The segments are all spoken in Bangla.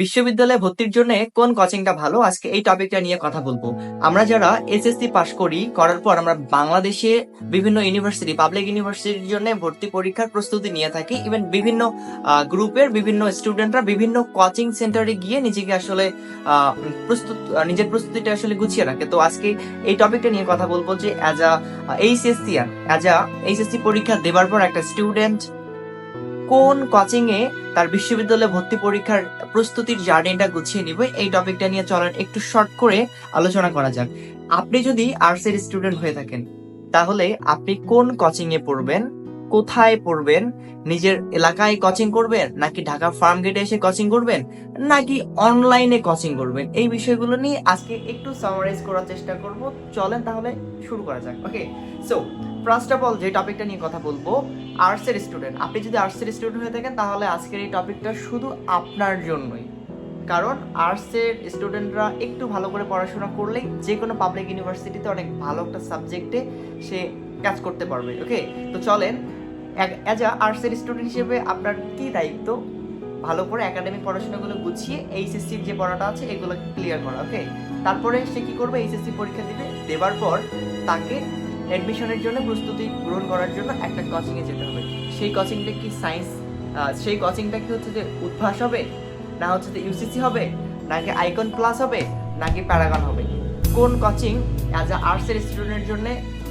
বিশ্ববিদ্যালয়ে ভর্তির জন্য কোন কোচিংটা ভালো, আজকে এই টপিকটা নিয়ে কথা বলবো। আমরা যারা এসএসসি পাশ করার পর আমরা বাংলাদেশে বিভিন্ন ইউনিভার্সিটি, পাবলিক ইউনিভার্সিটির জন্য ভর্তি পরীক্ষার প্রস্তুতি নিয়ে থাকি। ইভেন বিভিন্ন গ্রুপের বিভিন্ন স্টুডেন্টরা বিভিন্ন কোচিং সেন্টারে গিয়ে নিজেকে আসলে নিজের প্রস্তুতিটা আসলে গুছিয়ে রাখে। তো আজকে এই টপিকটা নিয়ে কথা বলবো যে অ্যাজ আ এইচএসসি পরীক্ষা দেবার পর একটা স্টুডেন্ট কোন কোচিং এ তার বিশ্ববিদ্যালয়ে ভর্তি পরীক্ষার প্রস্তুতির জার্নিটা গুছিয়ে নিবে। এই টপিকটা নিয়ে চলেন একটু শর্ট করে আলোচনা করা যাক। আপনি যদি আর্টস এর স্টুডেন্ট হয়ে থাকেন তাহলে আপনি কোন কোচিং এ পড়বেন, কোথায় পড়বেন, নিজের এলাকায় কোচিং করবেন নাকি ঢাকা ফার্ম গেটে এসে কোচিং করবেন নাকি অনলাইনে কোচিং করবেন, এই বিষয়গুলো নিয়ে আজকে একটু সামারাইজ করার চেষ্টা করব। চলেন তাহলে শুরু করা যাক। ওকে, সো ফার্স্ট অফ অল যে টপিকটা নিয়ে কথা বলবো, আর্টসের স্টুডেন্ট। আপনি যদি আর্টসের স্টুডেন্ট হয়ে থাকেন তাহলে আজকের এই টপিকটা শুধু আপনার জন্যই, কারণ আর্টসের স্টুডেন্টরা একটু ভালো করে পড়াশোনা করলেই যে কোনো পাবলিক ইউনিভার্সিটিতে অনেক ভালো একটা সাবজেক্টে সে কাজ করতে পারবে। ওকে, তো চলেন, অ্যাজ আ আর্টসের স্টুডেন্ট হিসেবে আপনার কি দায়িত্ব, ভালো করে একাডেমিক পড়াশোনাগুলো গুছিয়ে এইচএসসির যে পড়াটা আছে এগুলো ক্লিয়ার করা। ওকে, তারপরে সে কি করবে, এইচএসসি পরীক্ষা দিবে, দেবার পর তাকে অ্যাডমিশনের জন্য প্রস্তুতি গ্রহণ করার জন্য একটা কোচিংয়ে যেতে হবে। সেই কোচিংটা কি সায়েন্স, সেই কোচিংটা কি হচ্ছে যে উদ্ভাস হবে, না হচ্ছে যে ইউসিসি হবে, নাকি আইকন প্লাস হবে, নাকি প্যারাগন হবে? কোন কোচিং অ্যাজ আ আর্টসের স্টুডেন্টের জন্য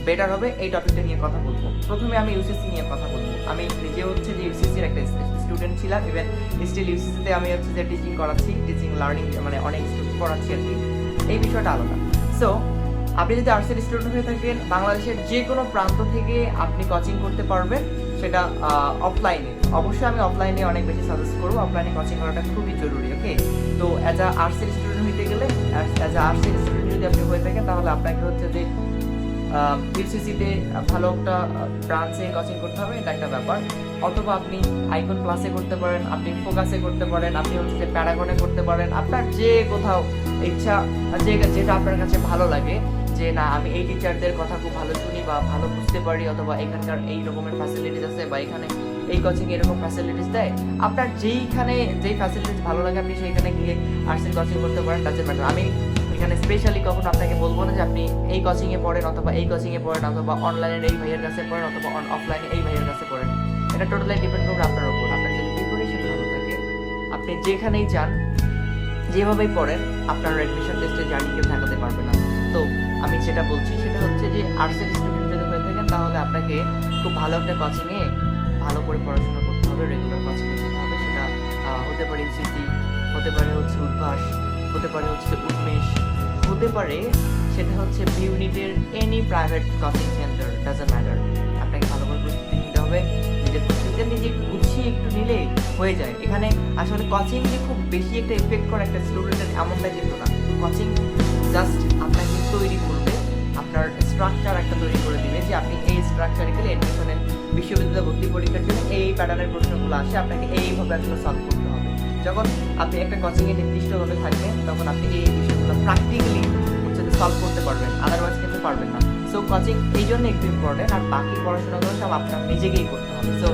বেটার হবে, এই টপিকটা নিয়ে কথা বলবো। প্রথমে আমি ইউসিসি নিয়ে কথা বলবো। আমি নিজে হচ্ছে যে ইউসিসির একটা স্টুডেন্ট ছিলাম, ইভেন স্টিল ইউসিসিতে আমি হচ্ছে যে টিচিং করাচ্ছি, টিচিং লার্নিং মানে অনেক স্টুডেন্ট পড়াচ্ছি আর কি। এই বিষয়টা আলাদা। সো আপনি যদি আর্টসের স্টুডেন্ট হয়ে থাকেন, বাংলাদেশের যে কোনো প্রান্ত থেকে আপনি কোচিং করতে পারবেন, সেটা অফলাইনে। অবশ্যই আমি অফলাইনে অনেক বেশি সাজেস্ট করবো, অফলাইনে কোচিং করাটা খুবই জরুরি। ওকে, তো অ্যাজ আ আর্টসের স্টুডেন্ট হইতে গেলে, অ্যাজ আ আর্টসের স্টুডেন্ট যদি আপনি হয়ে থাকেন তাহলে আপনাকে হচ্ছে যে ইউসিসিতে ভালো একটা ব্রাঞ্চে কোচিং করতে হবে, এটা একটা ব্যাপার। অথবা আপনি আইকন ক্লাসে করতে পারেন, আপনি ফোকাসে করতে পারেন, আপনি হচ্ছে যে প্যারাগনে করতে পারেন। আপনার যে কোথাও ইচ্ছা, যেটা আপনার কাছে ভালো লাগে, যে না আমি এই টিচারদের কথা খুব ভালো শুনি বা ভালো বুঝতে পারি, অথবা এখানকার এই রকমের ফ্যাসিলিটিস আছে বা এখানে এই কোচিং এরকম ফ্যাসিলিটিস দেয়, আপনার যেই ফ্যাসিলিটিস ভালো লাগে আপনি সেইখানে গিয়ে আর্টসের কোচিং করতে পারেন। Doesn't matter. আমি এখানে স্পেশালি কখনো আপনাকে বলবো না যে আপনি এই কোচিং এ পড়েন অথবা এই কোচিং এ পড়েন অথবা অনলাইনের এই ভাইয়ের কাছে পড়েন অথবা অফলাইনে এই ভাইয়ের কাছে পড়েন। এটা টোটালি ডিপেন্ড করবে আপনার উপর। আপনার যদি প্রিপারেশন ভালো থাকে, আপনি যেখানেই যান, যেভাবেই পড়েন, আপনার অ্যাডমিশন টেস্টে জার্নি কেউ ঠেকাতে পারবে না। তো আমি যেটা বলছি সেটা হচ্ছে যে আর্টসের স্টুডেন্ট যদি হয়ে থাকেন তাহলে আপনাকে খুব ভালো একটা কোচিংয়ে ভালো করে পড়াশোনা করতে হবে, রেগুলার কোচিংয়ে যেতে হবে। সেটা হতে পারে ইউসিসি, হতে পারে হচ্ছে উদ্ভাস, হতে পারে হচ্ছে উন্মেষ, হতে পারে সেটা হচ্ছে বিউনিটের any private coaching centre, doesn't matter. আপনাকে ভালো করে প্রস্তুতি নিতে হবে। নিজের প্রস্তুতিটা নিজে গুছিয়ে একটু নিলে হয়ে যায়। এখানে আসলে কোচিং যে খুব বেশি একটা এফেক্ট করে একটা স্টুডেন্টের এমনটা কিন্তু না। কোচিং জাস্ট আপনাকে তৈরি করবে, আপনার স্ট্রাকচার একটা তৈরি করে দিবে যে আপনি এই স্ট্রাকচারে গেলে অ্যাডমিশনের বিশ্ববিদ্যালয় ভর্তি পরীক্ষার জন্য এই প্যাটার্নের প্রশ্নগুলো আসে, আপনাকে এইভাবে আসলে সলভ করতে হবে। যখন আপনি একটা কোচিংয়ে নির্দিষ্টভাবে থাকবেন তখন আপনি এই বিষয়গুলো প্র্যাকটিক্যালি হচ্ছে সলভ করতে পারবেন, আদারওয়াইজ কিন্তু পারবেন না। সো কোচিং এই জন্য একটু ইম্পর্টেন্ট, আর বাকি পড়াশোনাগুলো সব আপনার নিজেকেই করতে হবে। সো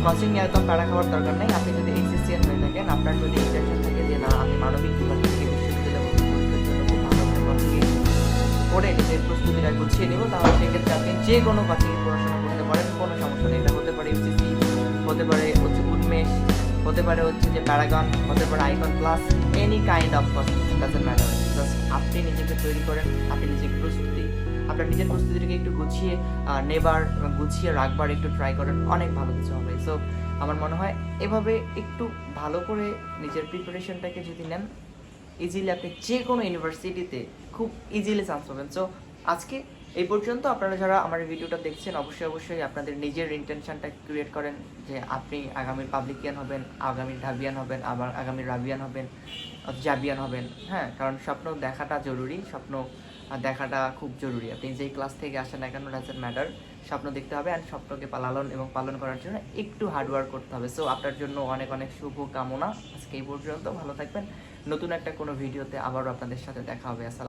কোচিং নিয়ে একদম প্যারা খাওয়ার দরকার নেই। আপনি যদি এইচএসসিএন হয়ে থাকেন, আপনার যদি ইন্টেনশন থাকে যে না আমি মানবিক বিভাগ থেকে বিশ্ববিদ্যালয় ভর্তি পরীক্ষার জন্য খুব ভালো একটা কোচিংয়ে পড়ে নিজের প্রস্তুতিটা গুছিয়ে নেব, তাহলে সেক্ষেত্রে আপনি যে কোনো কোচিংয়ে পড়াশোনা করতে পারেন, কোনো সমস্যা নেই। এটা হতে পারে ইউসিসি, হতে পারে হচ্ছে উন্মেষ, হতে পারে হচ্ছে যে প্যারাগন, হতে পারে icon plus, any kind of coaching, doesn't matter. Just আপনি নিজেকে তৈরি করেন, আপনি নিজেকে আপনার নিজের প্রস্তুতিটাকে একটু গুছিয়ে নেবার এবং গুছিয়ে রাখবার একটু ট্রাই করেন, অনেক ভালো কিছু হবে। সো আমার মনে হয় এভাবে একটু ভালো করে নিজের প্রিপারেশনটাকে যদি নেন, ইজিলি আপনি যে কোনো ইউনিভার্সিটিতে খুব ইজিলি চান্স পাবেন। সো আজকে এই পর্যন্ত। আপনারা যারা আমার ভিডিওটা দেখছেন অবশ্যই আপনাদের নিজের ইন্টেনশনটা ক্রিয়েট করেন যে আপনি আগামীর পাবলিকিয়ান হবেন, আগামীর ঢাবিয়ান হবেন, আবার আগামীর রাবিয়ান হবেন, জাবিয়ান হবেন। হ্যাঁ, কারণ স্বপ্ন দেখাটা জরুরি, স্বপ্ন দেখাটা খুব জরুরি। আপনি যেই ক্লাস থেকে আসেন না কেন, ডাজন্ট ম্যাটার, স্বপ্ন দেখতে হবে। আর স্বপ্নকে লালন এবং পালন করার জন্য একটু হার্ডওয়ার্ক করতে হবে। সো আপনার জন্য অনেক অনেক শুভ কামনা। আজকে এই পর্যন্ত, ভালো থাকবেন। নতুন একটা কোনো ভিডিওতে আবারও আপনাদের সাথে দেখা হবে। আসসালাম।